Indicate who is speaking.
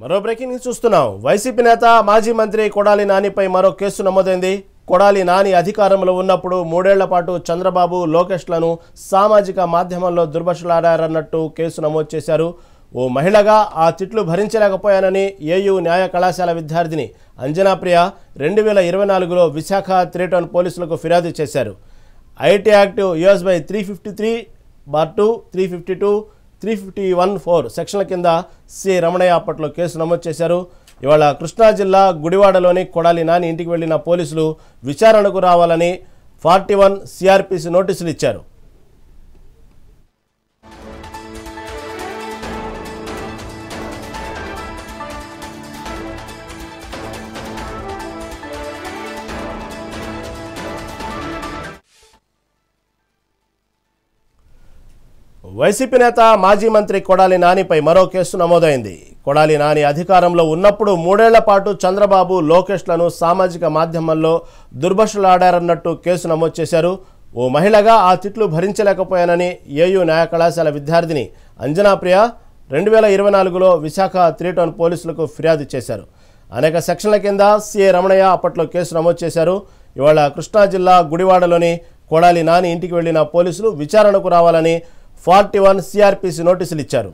Speaker 1: మరో breaking news చూస్తున్నాం. YCP నేత మాజీ మంత్రి కొడాలి నానిపై మరో కేసు నమోదైంది. కొడాలి నాని అధికారంలో ఉన్నప్పుడు 3 ఏళ్ల పాటు చంద్రబాబు, లోకేష్లను సామాజిక మాధ్యమాల్లో దుర్భాషలాడారన్నట్టు కేసు నమోదు చేశారు. ఓ మహిళగా ఆ తిట్లు భరించలేకపోయానని ఏయూ న్యాయ కళాశాల విద్యార్థిని అంజనా ప్రియ 2024లో విశాఖ 3 టౌన్ పోలీసులకు ఫిర్యాదు చేశారు. ఐటీ యాక్ట్ US బై 353(2), 352, 351(4) సెక్షన్ల కింద సి రమణయ్య అప్పట్లో కేసు నమోదు చేశారు. ఇవాళ కృష్ణా జిల్లా గుడివాడలోని కొడాలి నాని ఇంటికి వెళ్లిన పోలీసులు విచారణకు రావాలని 41 CRPC నోటీసులు ఇచ్చారు. వైసీపీ నేత మాజీ మంత్రి కొడాలి నానిపై మరో కేసు నమోదైంది. కొడాలి నాని అధికారంలో ఉన్నప్పుడు 3 ఏళ్ల పాటు చంద్రబాబు, లోకేష్లను సామాజిక మాధ్యమాల్లో దుర్భాషలాడారన్నట్టు కేసు నమోదు చేశారు. ఓ మహిళగా ఆ తిట్లు భరించలేకపోయానని ఏయూ న్యాయ కళాశాల విద్యార్థిని అంజనా ప్రియ 2024లో విశాఖ 3 టౌన్ పోలీసులకు ఫిర్యాదు చేశారు. అనేక సెక్షన్ల కింద సి రమణయ్య అప్పట్లో కేసు నమోదు చేశారు. ఇవాళ కృష్ణా జిల్లా గుడివాడలోని కొడాలి నాని ఇంటికి వెళ్లిన పోలీసులు విచారణకు రావాలని 41 CRPC నోటీసులు ఇచ్చారు.